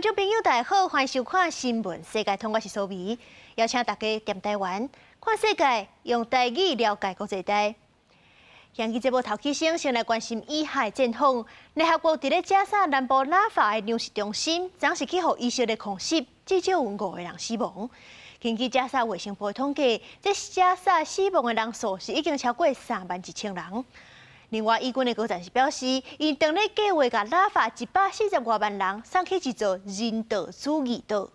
众朋友，大家好，欢迎收看《新闻世界通》，我是苏眉，邀请大家踮台湾看世界，用台语了解国际大。今日节目头起先来关心以海战况。联合国伫咧加沙南部拉法的粮食中心，暂时去互以色列空袭，至少有5个人死亡。根据加沙卫生部统计，这加沙死亡的人数是已经超过31000人。另外，以军的高战士表示，因当咧计划甲拉法140多万人送去一座人道主义岛。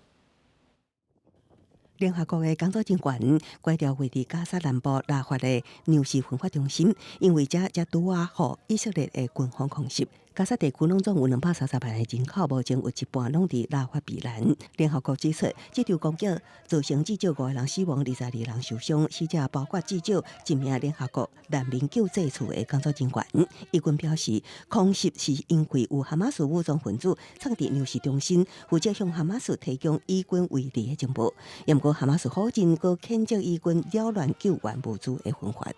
联合国的工作人员关掉位伫加沙南部拉法的粮食分发中心，因为遮拄啊，互以色列的军方空袭。加沙地区拢总有230万的人口，目前有一半拢伫拉法避难。联合国指出，这场攻击造成至少5个人死亡，22人受伤，死者包括至少1名联合国难民救济处的工作人员。以军表示，空袭是因为有哈马斯武装分子藏伫粮食中心，负责向哈马斯提供以军为例的情报。不过，哈马斯否认，佮谴责以军扰乱救援物资的分发。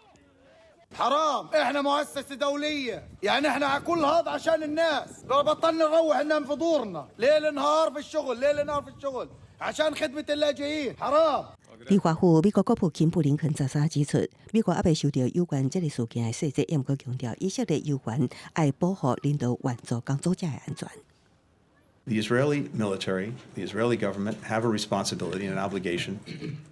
حرام احنا مؤسسة دولية يعني احنا على كل هذا عشان الناس لو بطلنا نروح ننام في دورنا ليل نهار في الشغل ليل نهار في الشغل عشان خدمة اللاجئين حرام 美国府美国国务卿布林肯13指出，美国还未收到有关这个事件的细节，也毋过强调以色列有关爱保护人道援助工作者的安全。The Israeli military, the Israeli government have a responsibility and an obligation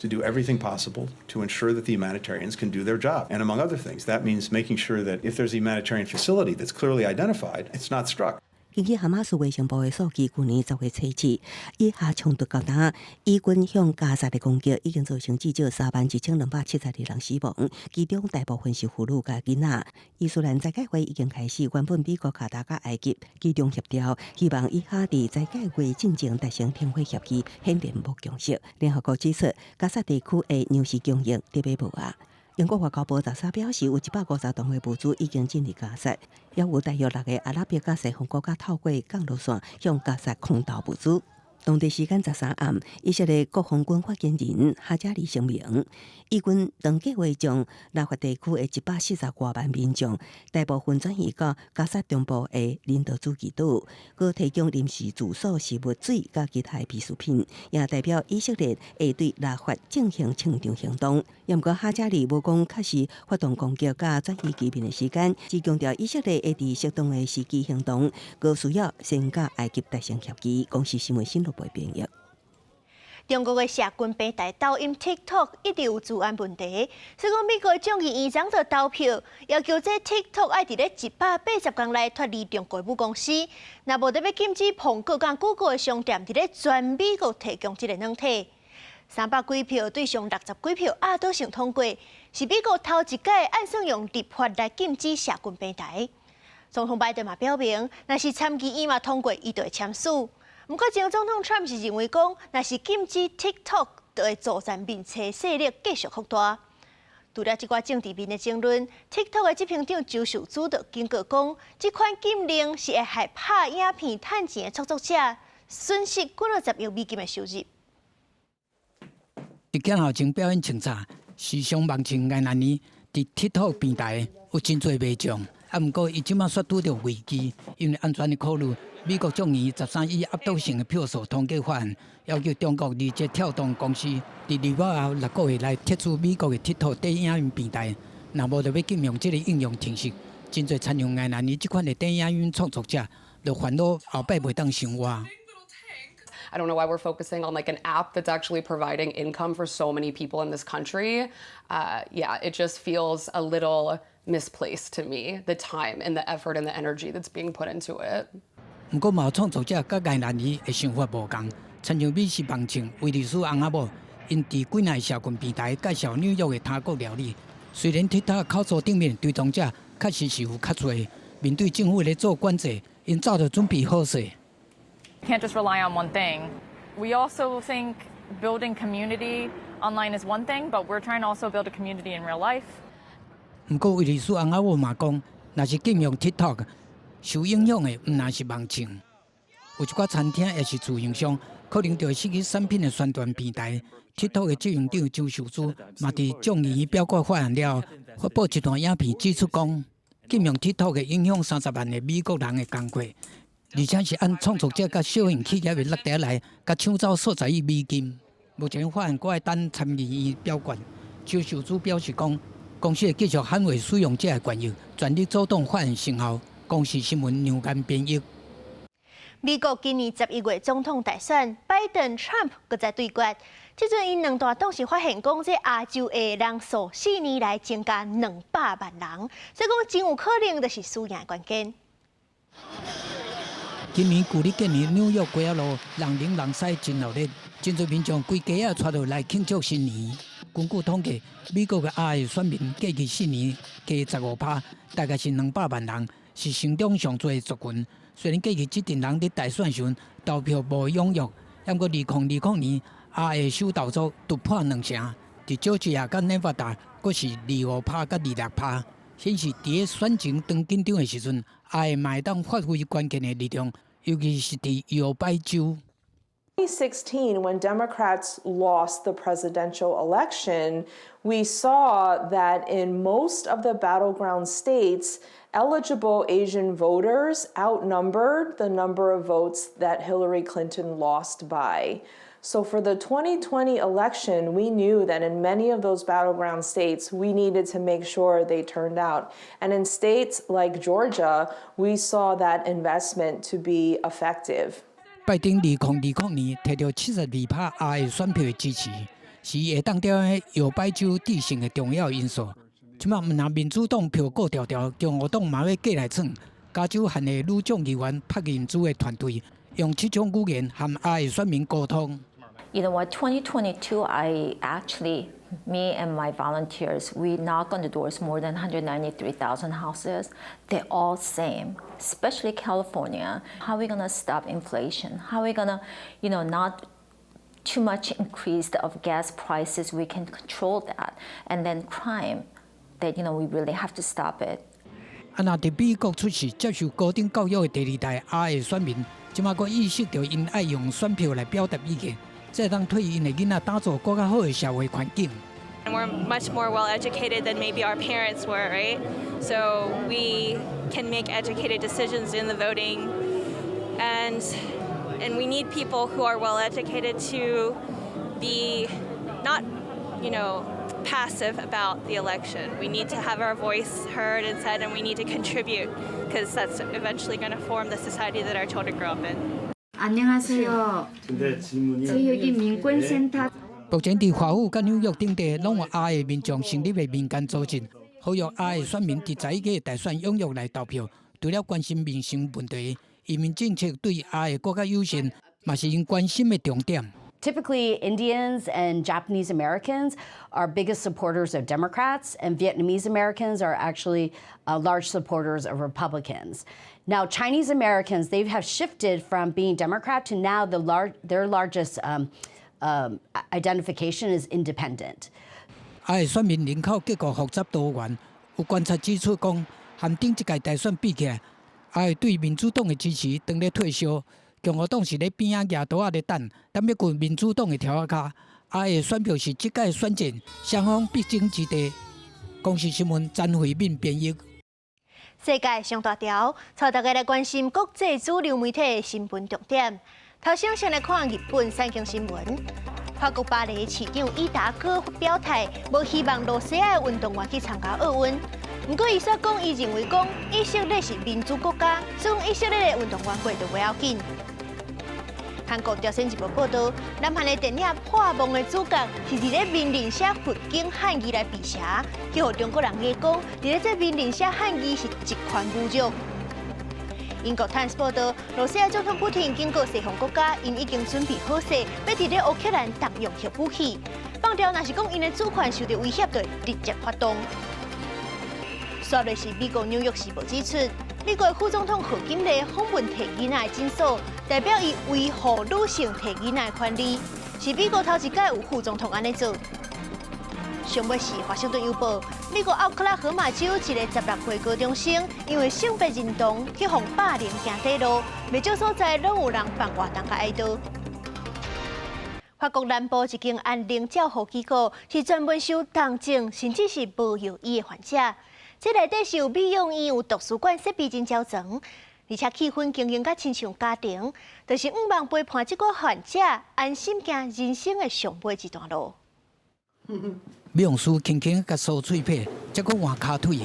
to do everything possible to ensure that the humanitarians can do their job. And among other things, that means making sure that if there's a humanitarian facility that's clearly identified, it's not struck. 根据哈马斯卫生部的数据，去年10月初起，以哈冲突到达，以军向加沙的攻击已经造成至少31272人死亡，其中大部分是妇女甲囡仔。伊斯兰在解会已经开始，原本美国、卡达甲埃及集中协调，希望以哈伫在解会进程达成停火协议，显然无共识。联合国指出，加沙地区的粮食供应特别无啊。英国外交部13表示，有150吨的物资已经进入加沙，也有大约6个阿拉伯甲西方国家透过降落线向加沙空投物资。当地时间13暗，以色列国防军发言人哈加里声明，以军当计划将拉法地区的140多万民众，大部分转移到加沙中部的人道主义岛，佮提供临时住所、食物、水甲其他必需品，也代表以色列会对拉法进行清场行动。也毋过哈加里无讲确实发动攻击甲转移居民的时间，只强调以色列会伫适当的时机行动，佮需要先甲埃及达成协议。公司新闻新闻。中国的社群平台抖音 TikTok 一直有治安问题，所以讲美国众议院长就投票要求这 TikTok 爱伫咧180天内脱离中国母公司，若无得要禁止苹果甲 Google 的商店伫咧全美国提供这个软体。300几票对上60几票压倒性通过，是美国头一届按算用立法来禁止社群平台。总统拜登嘛表明，若是参议院嘛通过，伊就会签署。不过，前总统 Trump 是认为讲，若是禁止 TikTok， 就会助长民粹势力继续扩大。除了这寡政治面的争论 ，TikTok 的执行长周受资就警告讲，这款禁令是会害拍影片赚钱的创作者损失几10亿美金的收入。伫镜头前表演清查，时尚梦情爱男呢，伫 TikTok 平台有真侪迷众。啊，毋过伊即马却拄着危机，因为安全的考虑。美国众议13以压倒性的票数通过法案，要求中国立即跳动公司伫2月后6个月内撤出美国的 TikTok 短影音平台。若无就要禁用这个应用程式，真侪参用爱男呢即款的短影音创作者，就烦恼后摆袂当生活。I don't know why we're focusing on like an app that's actually providing income for so many people in this country. Yeah, it just feels a little misplaced to me, the time and the effort and the energy that's being put into it. 不过，毛创作者甲爱男儿的想法无同。参像美式梦情威利斯翁仔某，因伫几内社群平台介绍纽约的他国料理。虽然TikTok口座顶面追踪者确实是有较侪，面对政府咧做管制，因早就准备好势。Can't just rely on one thing. We also think building community online is one thing, but we're trying to also build a community in real life. 不过，威利斯翁仔某嘛讲，若是禁用 TikTok。受影响的毋但是梦情，有一寡餐厅也是自营商，可能就会失去产品的宣传平台。TikTok 的执行长周受资嘛，伫众议院表决法案了后，发布一段影片指出讲，禁用 TikTok 会影响30万的美国人的工作。而且是按创作者甲小型企业的落地来，甲抢走所在的美金。目前法案还会等参议院表决。邱秀珠表示讲，公司会继续捍卫使用者的权益，全力阻挡法案生效。公视新闻杨间编译。美国今年11月总统大选，拜登、Trump 搁在对决。即阵因两大党是发现讲，这亚洲的人数4年来增加200万人，所以讲真有可能就是输赢关键。今年旧历今年纽约街仔路人零人塞真热烈，真侪民众规街仔带落来庆祝新年。根据统计，美国的亚裔选民过去4年加15%，大概是200万人，是成长上最的族群。虽然过去这阵人伫大选时投票无踊跃，不过2020年亚裔首投族突破2成，伫佐治亚甲内华达阁是25%甲26%，显示伫选前当紧张的时阵，亚裔嘛会当发挥关键的力量，尤其是伫摇摆州。2016, when Democrats lost the presidential election, we saw that in most of the battleground states, eligible Asian voters outnumbered the number of votes that Hillary Clinton lost by. So for the 2020 election, we knew that in many of those battleground states, we needed to make sure they turned out. And in states like Georgia, we saw that investment to be effective. 拜登2020年摕到72%亚裔选票的支持，是会当调的摇摆州制胜的重要因素。即马若民主党票过调调，共和党嘛要过来闯。加州县的女众议员柏林主的团队用7种语言和亚裔选民沟通。You know what? 2022, me and my volunteers, we knock on the doors more than 193,000 houses. They're all same, especially California. How are we gonna stop inflation? How are we gonna, not too much increase of gas prices? We can control that. And then crime, that, we really have to stop it. 若伫美国出世、接受高等教育的第2代亚裔选民，即马佫意识到因爱用选票来表达意见。这当替因的囡仔打造更较好的社会环境。And we're much more well educated than maybe our parents were, right? So we can make educated decisions in the voting, and we need people who are well educated to be not, passive about the election. We need to have our voice heard and said, and we need to contribute, because that's eventually going to form the society that our children grow up in. 안녕하세요. 저희 여기 민권센터. 目前伫华府甲纽约等地，拢有亚裔民众成立的民间组织，呼吁亚裔选民伫11月大选踊跃来投票。除了关心民生问题，移民政策对亚裔国家优先，嘛是因关心的重点。Typically, Indians and Japanese Americans are biggest supporters of Democrats, and Vietnamese Americans are actually large supporters of Republicans. Now, Chinese Americans, they have shifted from being Democrat to now their largest identification is independent. 亚裔选民人口结构复杂多元，有观察指出讲，和顶一届大选比起来，亚裔对民主党的支持当咧退烧。共和党是咧边仔举刀仔咧等，但要过民主党的条卡。亚裔选票是即届选战双方必争之地。公视新闻詹慧敏编译。世界上大条，带大家来关心国际主流媒体的新闻重点。头先来看日本三经新闻。法国巴黎市长伊达哥表态，无希望罗西亚的运动员去参加奥运。不过，伊说讲，伊认为讲以色列是民主国家，所以以色列的运动员过就袂要紧。韩国朝鲜日报报道，南韩的电影《破梦》的主角是伫咧闽南写佛经汉语来避邪，去互中国人眼讲，伫咧这闽南写汉语是一款侮辱。英国《Times》报道，罗西亚总统普京警告西方国家，因已经准备好势，要伫咧乌克兰动用核武器。放掉若是讲因的主权受到威胁，就会直接发动。刷落是美国《纽约时报》指出，美国副总统贺锦丽访问摕囡仔的诊所，代表伊维护女性摕囡仔的权利，是美国头一届有副总统安尼做。上尾是《华盛顿邮报》，美国奥克拉荷马州一个16岁高中生，因为性别认同去互霸凌行底路，未少所在拢有人放活动甲挨刀。法国南部一间安宁照护机构是专门收重症甚至是无药医的患者。这内底是有美容院、有图书馆设备真较全。而且气氛经营甲亲像家庭，就是毋望陪伴这个患者安心行人生的上尾一段路。美容师轻轻甲梳嘴皮，再搁换骹腿。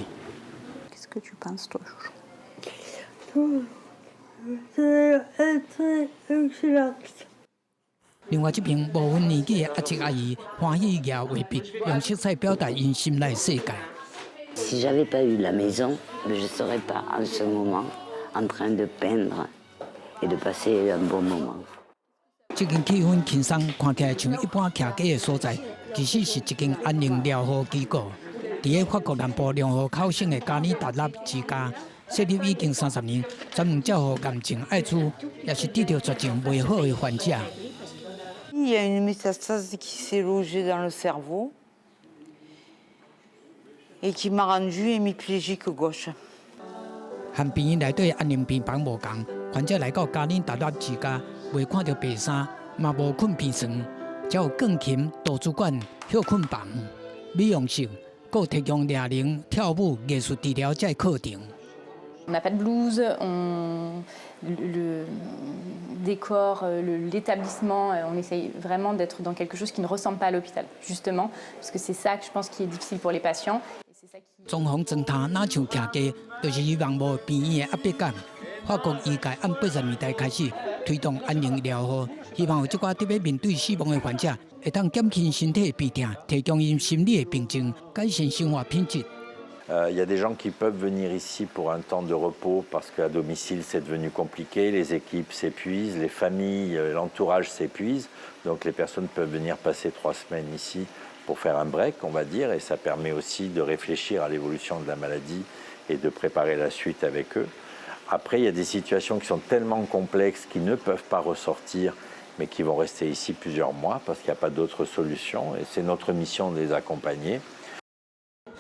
另外一边无分年纪的阿叔阿姨欢喜拿画笔，用色彩表达因心内世界。Si j'avais pas eu la maison, je serais pas en ce moment en train de peindre et de passer un bon moment. 这间气氛轻松，看起来像一般徛街的所在，其实是一间安宁疗护机构。伫个法国南部良好考生的加尼达纳之家，设立已经30年，专门照顾癌症艾滋，也是得到绝症袂好的患者。Il y a une métastase qui s'est logée dans le cerveau et qui m'a rendu hémiplégique gauche. 和病院内底安宁病房无同，患者来到加尼达纳之家，袂看到白衫，嘛无困片床，只有钢琴、图书馆、休困房、美容室，还有提供哑铃、跳舞、艺术治疗这课程。On n'a pas de blouse, le décor, l'établissement, on essaye vraiment d'être dans quelque chose qui ne ressemble pas à l'hôpital, justement, parce que c'est ça que je pense qui est difficile pour les patients. 装潢装塔哪像徛街，就是希望无病院的压迫感。法国医界按80年代开始推动安宁疗护，希望有这寡特别面对死亡的患者，会当减轻身体的病痛，提供因心理的平静，改善生活品质。Il y a des gens qui peuvent venir ici pour un temps de repos parce qu'à domicile c'est devenu compliqué, les équipes s'épuisent, les familles, l'entourage s'épuise, donc les personnes peuvent venir passer 3 semaines ici pour faire un break, on va dire, et ça permet aussi de réfléchir à l'évolution de la maladie et de préparer la suite avec eux. Après, il y a des situations qui sont tellement complexes qu'ils ne peuvent pas ressortir, mais qui vont rester ici plusieurs mois parce qu'il n'y a pas d'autre solution, et c'est notre mission de les accompagner.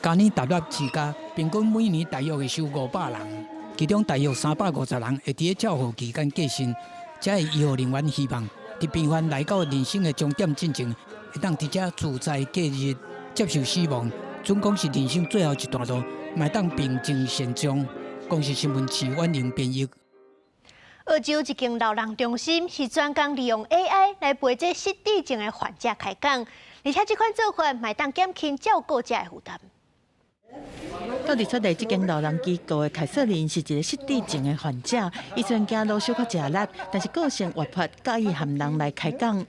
加尼达纳之家平均每年大约会收500人，其中大约350人会伫个照护期间过身。这个医护人员希望，伫病患来到人生的终点进程，会当伫这自在过日，接受死亡，准讲是人生最后一段路，卖当平静善终。公视新闻市婉玲编译。澳洲一间老人中心是专工利用 AI 来陪这失智症的患者开讲，而且这款做法卖当减轻照顾者的负担。到伫出嚟这间老人机构的凯瑟琳是一个失智症的患者，伊虽然走路小可吃力，但是个性活泼，介意和人来开讲。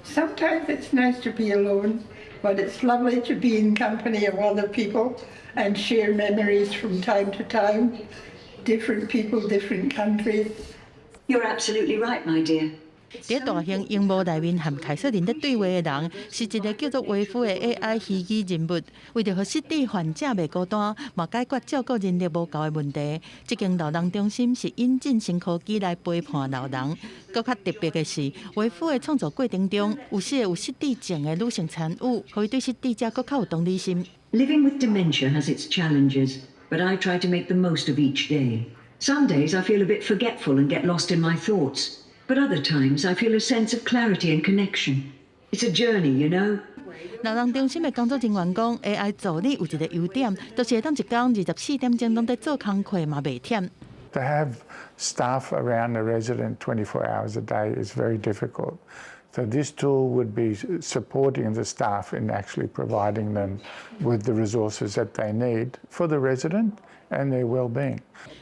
Sometimes it's nice to be alone, but it's lovely to be in company of other people and share memories from time to time. Different people, different countries. You're absolutely right, my dear. 伫大型荧幕内面和凯瑟琳在对话的人，是一个叫做维夫的 AI 虚拟人物。为着让失智患者袂孤单，嘛解决照顾人力无够的问题，这间老人中心是引进新科技来陪伴老人。更较特别的是，维夫的创作过程中，有些有失智症的女性参与，可以对失智者更较有同理心。Living with dementia has its challenges, but I try to make the most of each day. Some days I feel a bit forgetful and get lost in my thoughts. But other times I feel a sense of clarity and connection. It's a journey, you know. 老人中心的工作人员讲 ，AI 助理有一个优点，就是会当一天24点钟拢在做工课嘛，袂忝。To have staff around the resident 24 hours a day is very difficult. So this tool would be supporting the staff in actually providing them with the resources that they need for the resident and their well-being.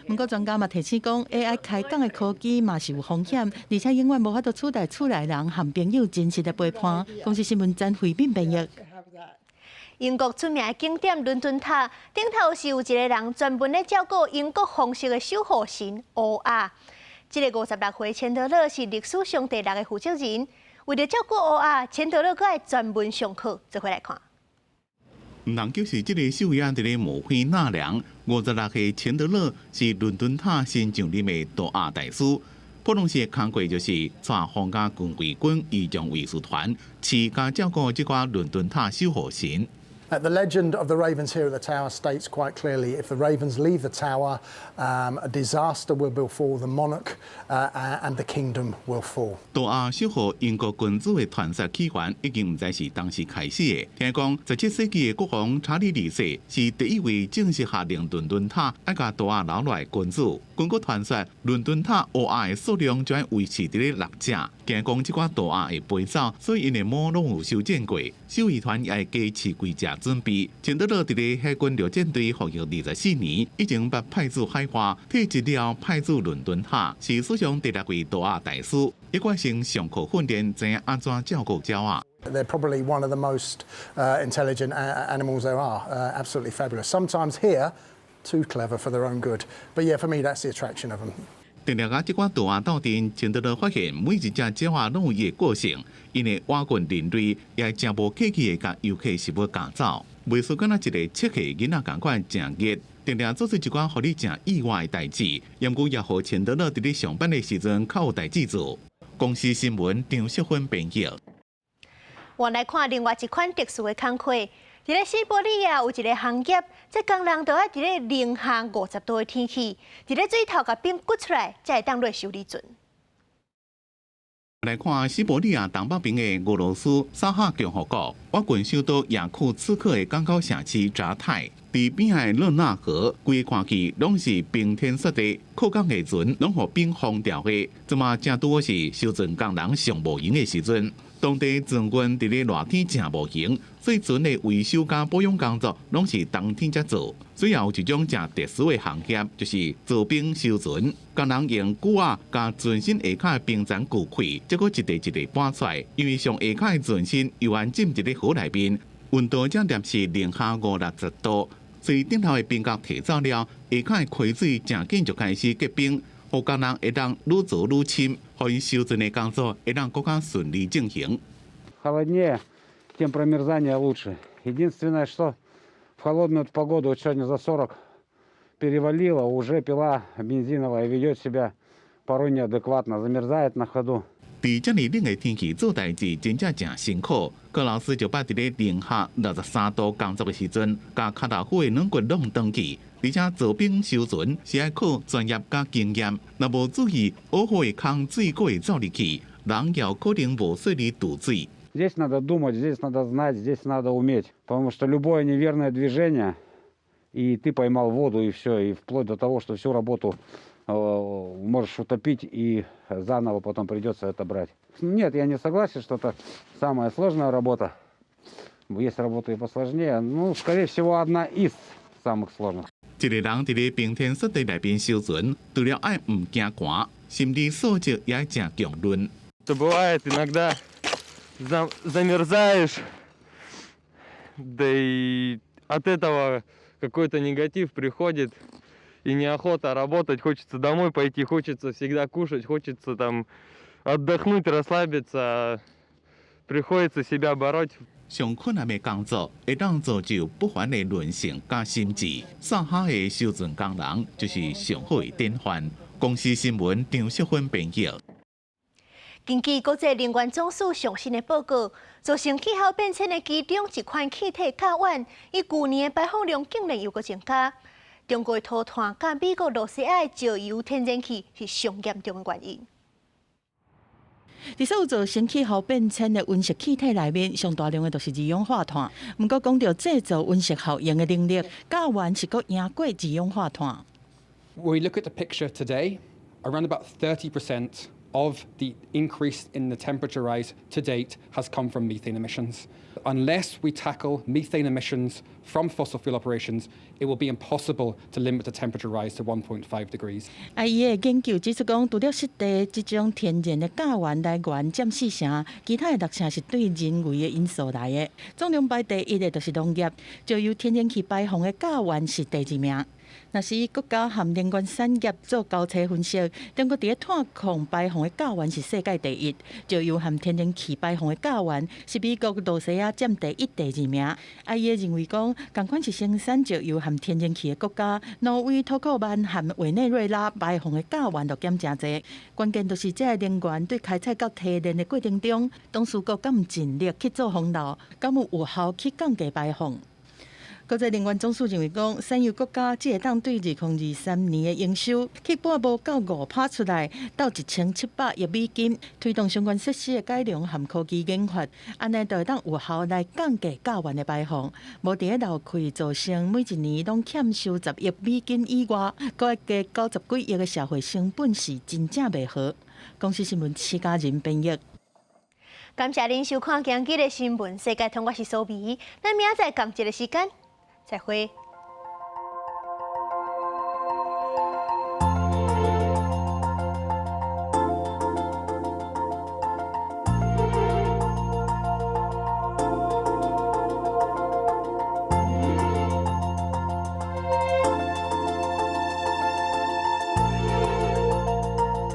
不过专家嘛提醒讲 ，AI 开讲的科技嘛是有风险，而且永远无法度取代厝内人和朋友真实的陪伴。公司新闻站回敏编译。英国出名的景点伦敦塔顶头是有一个人专门咧照顾英国皇室的守护神欧亚。这个56岁钱德勒是历史上第6个负责人，为了照顾欧亚，钱德勒佫爱专门上课。做回来看。唔通就是这个秀雅的咧模灰纳良，56岁钱德勒是伦敦塔新上任的多亚大师。普通时的工作就是带皇家军卫军仪仗卫士团，持家照顾这个伦敦塔守护神。The legend of the ravens here at the tower states quite clearly, if the ravens leave the tower, a disaster will befall the monarch and the kingdom will fall. 大亚守护英国君主的团杀起源已经唔再是当时开始的。听讲，17世纪的国王查理二世是第一位正式下令伦敦塔要甲大亚留落来君主。经过传说，伦敦塔乌鸦的数量将维持伫咧6只。听讲即寡大鸭会飞走，所以因的毛拢有修剪过。守卫团也会加饲几只准备。钱德勒伫咧海军陆战队服役24年，已经被派驻海外，退役了派驻伦敦塔，是史上第6位大鸭大使，也完成上课训练，知影安怎照顾鸟鸭。They're probably one of the most intelligent animals there are. Absolutely fabulous. Sometimes here, too clever for their own good. But yeah, for me, that's the attraction of them. 定定甲即款大鸭斗阵，钱德勒发现每一只鸟仔拢有伊的个性，因为蛙群人类也真无客气的甲游客是要赶走，袂输敢若一个切客囡仔共款真热。定定做出一寡互你真意外的代志，严过也互钱德勒伫咧上班的时阵较有代志做。公司新闻张淑芬编译。我来看另外一款特殊的工课。伫咧西伯利亚有一个行业，这工人都要伫咧零下50度的天气，伫咧水头甲冰掘出来，才会当落修理船。来看西伯利亚东北边的俄罗斯沙哈共和国，我军首都雅库茨克的港口城市扎泰，伫边的勒纳河，规个看起拢是冰天雪地，靠港的船拢互冰封掉的，这嘛正拄是修船工人上无闲的时阵。当地船员伫咧热天真无闲，所以船的维修甲保养工作拢是冬天才做。最后有一种正特殊的行业，就是做冰修船。工人用鼓啊，甲船身下骹的冰层锯开，结果一地一地搬出来。因为上下骹的船身又安浸伫咧河内面，温度正摄是零下50-60度，所以顶头的冰角提走了，下骹的溪水正紧就开始结冰。互工人会当愈做愈深，互因修船的工作会当更加顺利进行。Холоднее, тем промерзание лучше. Единственное, что в холодную погоду сегодня за 40 перевалило, уже пила бензиновая ведет себя порой неадекватно, замерзает на ходу. 伫遮尔冷的天气做代志，真正真辛苦。高老师就捌伫咧零下63度工作的时阵，甲脚头虎的软骨拢断去。而且做冰修船是要靠专业加经验，若无注意，偶尔会空水过会走入去，人也可能无顺利渡水。Здесь надо думать, здесь надо знать, здесь надо уметь, потому что любое неверное движение, и ты поймал воду, и все, и вплоть до того, что всю работу можешь утопить, и заново потом придется это брать. Нет, я не согласен, что это самая сложная работа. Есть работа и посложнее. Ну, скорее всего, одна из самых сложных. 一个人伫咧冰天雪地内边修船，除了爱唔惊寒，心理素质也要真强韧。Бывает иногда замерзаешь, да и от этого какой-то негатив приходит, и неохота работать, хочется домой пойти, хочется всегда кушать, хочется там отдохнуть, расслабиться, приходится себя бороть. 上困难的工作会当造就不凡的韧性加心智。撒哈的修船工人就是上好的典范。公司新闻张淑芬编译。根据国际能源总署上新的报告，造成气候变迁的其中一款气体甲烷，伊去年的排放量竟然又搁增加。中国的脱碳甲美国罗西亚的石油天然气是上严重的原因。伫所有造成气候变迁的温室气体内面，上大量的就是二氧化碳。不过，讲到制造温室效应的能力，甲烷是搁赢过二氧化碳。We look at the picture today. Around about 30% of the increase in the temperature rise to date has come from methane emissions. Unless we tackle methane emissions from fossil fuel operations, it will be impossible to limit the temperature rise to 1.5 degrees. 伊的研究指出讲，除了湿地这种天然的甲烷来源占4成，其他的6成是对人为的因素来的。总量排第一的就是农业，就由天然气排放的甲烷是第2名。若是以国家含能源产业做交叉分析，中国伫咧碳矿排放的甲烷是世界第1，就由含天然气排放的甲烷是美国罗西亚占第1、第2名。伊也认为讲，同款是生产石油含天然气的国家，挪威、土库曼含委内瑞拉排放的甲烷就减真侪。关键就是这能源对开采到提炼的过程中，董事局敢毋尽力去做防漏，敢有效去降低排放。国际能源总署认为讲，产油国家只会当对2023年的营收去半步到5%出来，到1700亿美金，推动相关设施的改良和科技研发，安尼就会当有效来降低甲烷的排放。无伫个楼气造成每一年拢欠收10亿美金以外，搁会加90几亿的社会成本是真正袂好。公司新闻戚家人编译。感谢您收看今日的新闻世界通，我是苏眉，咱明仔载同一个时间再会。